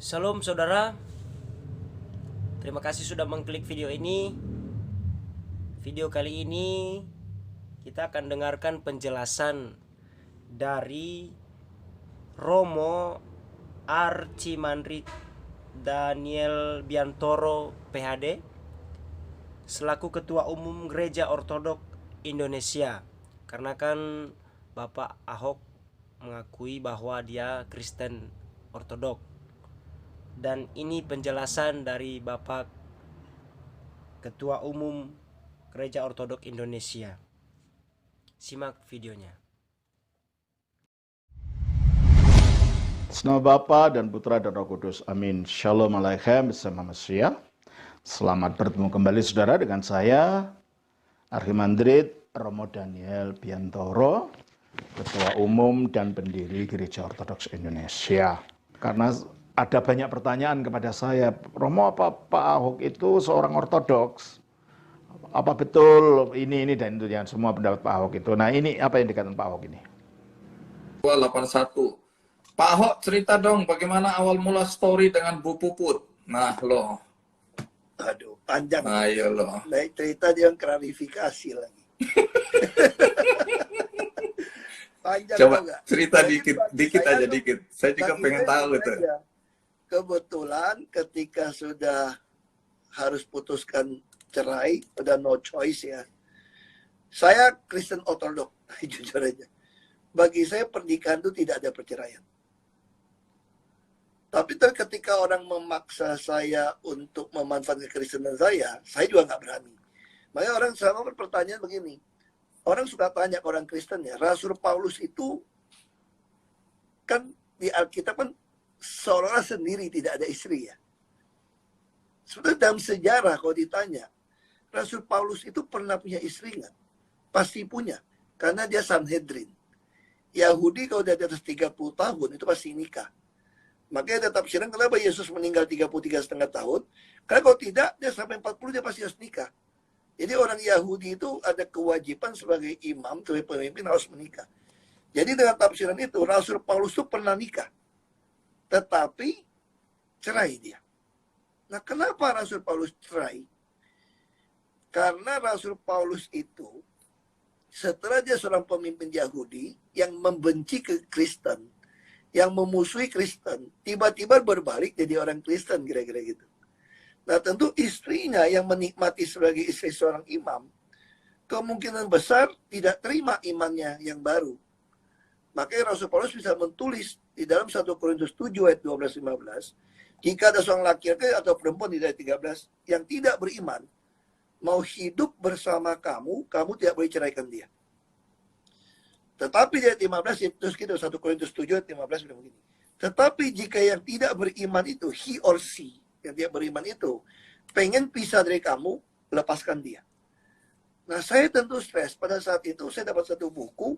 Shalom saudara, terima kasih sudah mengklik video ini. Video kali ini kita akan dengarkan penjelasan dari Romo Archimandrit Daniel Biantoro PhD selaku Ketua Umum Gereja Ortodok Indonesia. Karena kan Bapak Ahok mengakui bahwa dia Kristen Ortodok. Dan ini penjelasan dari Bapak Ketua Umum Gereja Ortodok Indonesia. Simak videonya. Nama Bapa dan Putra dan Roh Kudus. Amin. Shalom Aleichem bersama Mesia. Selamat bertemu kembali saudara dengan saya Archimandrit Romo Daniel Biantoro, Ketua Umum dan Pendiri Gereja Ortodoks Indonesia. Karena ada banyak pertanyaan kepada saya, Romo, apa Pak Ahok itu seorang Ortodoks? Apa betul ini dan itu yang semua pendapat Pak Ahok itu? Nah, ini apa yang dikatakan Pak Ahok ini? 81. Pak Ahok, cerita dong bagaimana awal mula story dengan Bu Puput. Nah loh. Aduh, panjang. Ayo loh. Baik, cerita dia yang klarifikasi lagi. Panjang. Coba enggak? cerita dikit aja dikit. Saya juga pengen tahu itu. Kebetulan ketika sudah harus putuskan cerai, udah no choice ya. Saya Kristen Ortodok, jujur aja. Bagi saya pernikahan itu tidak ada perceraian. Tapi ketika orang memaksa saya untuk memanfaatkan kekristenan saya juga nggak berani. Makanya orang selalu berpertanyaan begini. Orang suka tanya ke orang Kristen ya, Rasul Paulus itu kan di Alkitab kan seolah sendiri tidak ada istri ya. Sebenarnya dalam sejarah kalau ditanya, Rasul Paulus itu pernah punya istri nggak? Pasti punya, karena dia Sanhedrin. Yahudi kalau udah di atas 30 tahun itu pasti nikah. Makanya ada tafsiran kenapa Yesus meninggal 33,5 tahun. Karena kalau tidak, dia sampai 40 dia pasti harus nikah. Jadi orang Yahudi itu ada kewajiban sebagai imam, sebagai pemimpin harus menikah. Jadi dengan tafsiran itu, Rasul Paulus itu pernah nikah. Tetapi cerai dia. Nah, kenapa Rasul Paulus cerai? Karena Rasul Paulus itu setelah dia seorang pemimpin Yahudi yang membenci ke Kristen, yang memusuhi Kristen, tiba-tiba berbalik jadi orang Kristen, kira-kira gitu. Nah, tentu istrinya yang menikmati sebagai istri seorang imam, kemungkinan besar tidak terima imannya yang baru. Makanya Rasul Paulus bisa menulis di dalam 1 Korintus 7 ayat 12-15, jika ada seorang laki-laki atau perempuan di ayat 13 yang tidak beriman, mau hidup bersama kamu, kamu tidak boleh ceraikan dia. Tetapi di ayat 15, terus kita 1 Korintus 7 ayat 15 bilang begini. Tetapi jika yang tidak beriman itu, he or she, yang tidak beriman itu, pengen pisah dari kamu, lepaskan dia. Nah, saya tentu stres. Pada saat itu, saya dapat satu buku,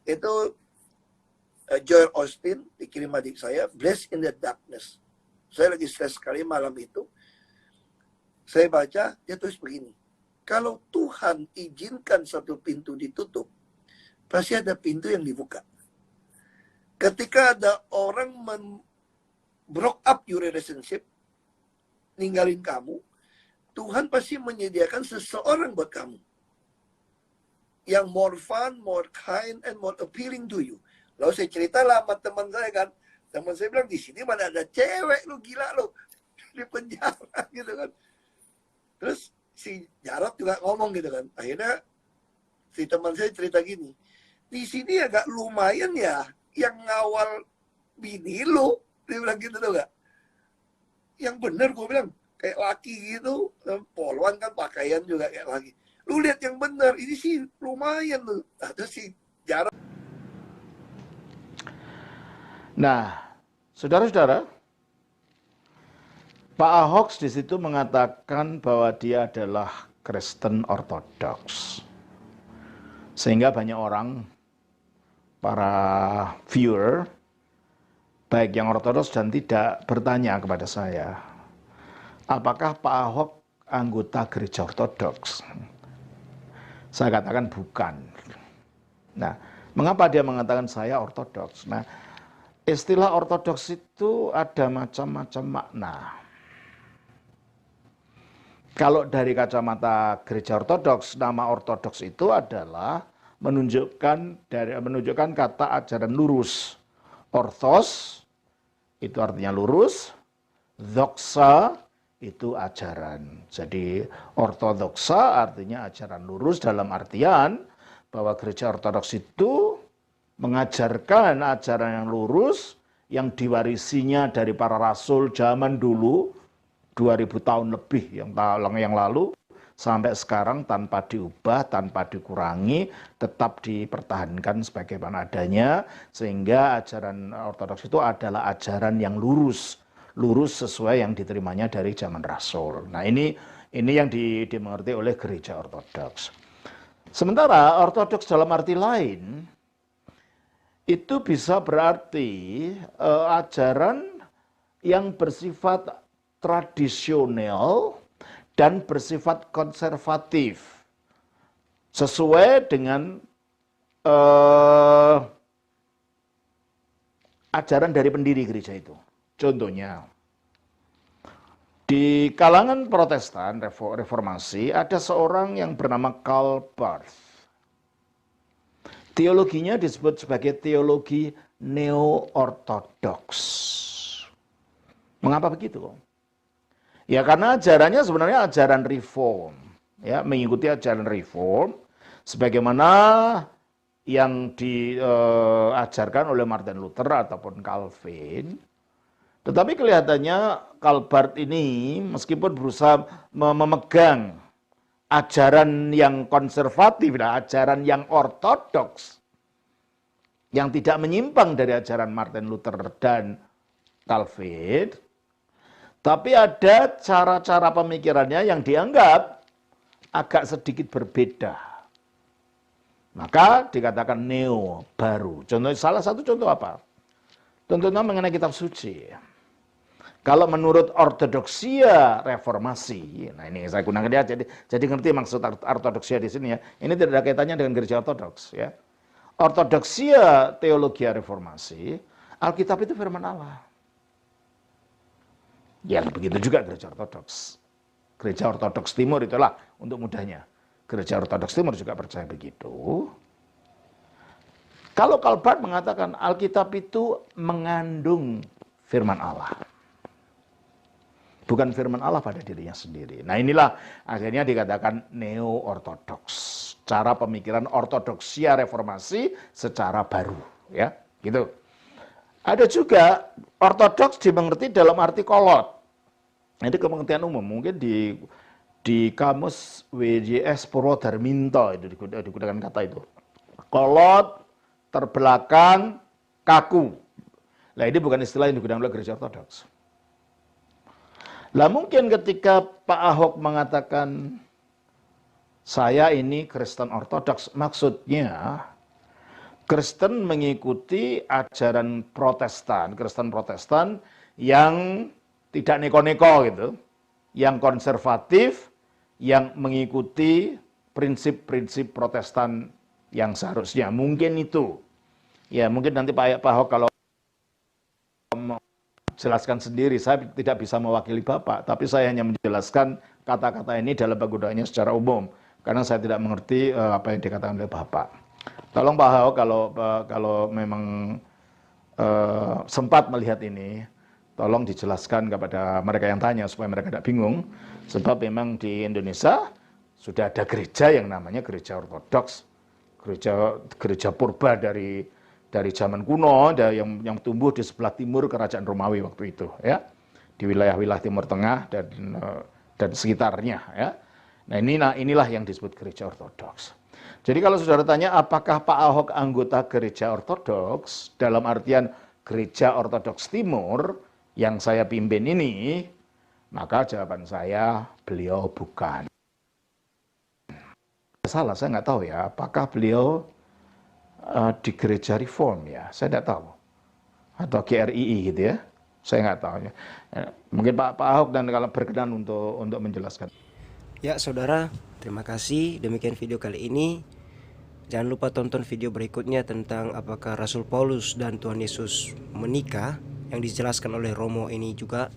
itu Joel Austin, dikirim adik saya, Blessed in the Darkness. Saya lagi stres sekali malam itu. Saya baca, dia tulis begini. Kalau Tuhan izinkan satu pintu ditutup, pasti ada pintu yang dibuka. Ketika ada orang broke up your relationship, ninggalin kamu, Tuhan pasti menyediakan seseorang buat kamu. Yang more fun, more kind, and more appealing to you. Lalu saya cerita lah sama teman saya kan. Teman saya bilang, di sini mana ada cewek, lu gila lu. Di penjara gitu kan. Terus si Jarot juga ngomong gitu kan. Akhirnya si teman saya cerita gini. Di sini agak lumayan ya yang ngawal bini lu. Dia bilang gitu tuh gak. Yang bener gue bilang. Kayak laki gitu. Poluan kan pakaian juga kayak laki. Lu lihat yang bener. Ini sih lumayan tuh. Nah, terus si Jarot. Nah, saudara-saudara, Pak Ahok di situ mengatakan bahwa dia adalah Kristen Ortodoks. Sehingga banyak orang, para viewer, baik yang Ortodoks dan tidak, bertanya kepada saya, apakah Pak Ahok anggota gereja Ortodoks? Saya katakan bukan. Nah, mengapa dia mengatakan saya Ortodoks? Nah, istilah ortodoks itu ada macam-macam makna. Kalau dari kacamata gereja ortodoks, nama ortodoks itu adalah menunjukkan kata ajaran lurus. Orthos itu artinya lurus, doxa itu ajaran. Jadi ortodoksa artinya ajaran lurus dalam artian bahwa gereja ortodoks itu mengajarkan ajaran yang lurus yang diwarisinya dari para rasul zaman dulu 2000 tahun lebih yang lalu sampai sekarang tanpa diubah, tanpa dikurangi, tetap dipertahankan sebagaimana adanya, sehingga ajaran ortodoks itu adalah ajaran yang lurus sesuai yang diterimanya dari zaman rasul. Nah, ini yang dimengerti oleh gereja ortodoks. Sementara ortodoks dalam arti lain itu bisa berarti ajaran yang bersifat tradisional dan bersifat konservatif sesuai dengan ajaran dari pendiri gereja itu. Contohnya, di kalangan Protestan reformasi ada seorang yang bernama Karl Barth. Teologinya disebut sebagai teologi neo-ortodoks. Mengapa begitu? Ya karena ajarannya sebenarnya ajaran reform, ya mengikuti ajaran reform, sebagaimana yang diajarkan oleh Martin Luther ataupun Calvin. Tetapi kelihatannya Karl Barth ini meskipun berusaha memegang ajaran yang konservatif, ajaran yang ortodoks, yang tidak menyimpang dari ajaran Martin Luther dan Calvin, tapi ada cara-cara pemikirannya yang dianggap agak sedikit berbeda. Maka dikatakan neo, baru. Salah satu contoh apa? Contohnya mengenai kitab suci. Kalau menurut ortodoksia reformasi, nah ini saya gunakan dia, jadi ngerti maksud ortodoksia di sini ya. Ini tidak ada kaitannya dengan gereja ortodoks ya. Ortodoksia teologi reformasi, Alkitab itu firman Allah. Ya begitu juga gereja ortodoks. Gereja ortodoks timur itulah untuk mudahnya. Gereja ortodoks timur juga percaya begitu. Kalau Karl Barth mengatakan Alkitab itu mengandung firman Allah. Bukan firman Allah pada dirinya sendiri. Nah inilah akhirnya dikatakan neo-ortodoks. Cara pemikiran ortodoksia reformasi secara baru. Ya, gitu. Ada juga ortodoks dimengerti dalam arti kolot. Ini pengertian umum. Mungkin di kamus WJS Purwodarminto itu digunakan kata itu. Kolot, terbelakang, kaku. Nah ini bukan istilah yang digunakan oleh gereja ortodoks. Lah mungkin ketika Pak Ahok mengatakan saya ini Kristen ortodoks, maksudnya Kristen mengikuti ajaran Protestan, Kristen Protestan yang tidak neko-neko gitu, yang konservatif, yang mengikuti prinsip-prinsip Protestan yang seharusnya. Mungkin itu. Ya, mungkin nanti Pak Ahok kalau jelaskan sendiri, saya tidak bisa mewakili Bapak, tapi saya hanya menjelaskan kata-kata ini dalam penggunaannya secara umum, karena saya tidak mengerti apa yang dikatakan oleh Bapak. Tolong Pak Ahok kalau memang sempat melihat ini, tolong dijelaskan kepada mereka yang tanya supaya mereka tidak bingung, sebab memang di Indonesia sudah ada gereja yang namanya gereja ortodoks, gereja purba dari zaman kuno, yang tumbuh di sebelah timur kerajaan Romawi waktu itu, ya, di wilayah-wilayah Timur Tengah dan sekitarnya, ya. Nah inilah yang disebut gereja ortodoks. Jadi kalau saudara tanya apakah Pak Ahok anggota gereja ortodoks dalam artian gereja ortodoks timur yang saya pimpin ini, maka jawaban saya beliau bukan. Salah, saya nggak tahu ya, apakah beliau di gereja reform ya, saya tidak tahu, atau GRII gitu ya, saya nggak tahu ya. Mungkin Pak Ahok dan kalau berkenan untuk menjelaskan. Ya saudara, terima kasih. Demikian video kali ini. Jangan lupa tonton video berikutnya tentang apakah Rasul Paulus dan Tuhan Yesus menikah, yang dijelaskan oleh Romo ini juga.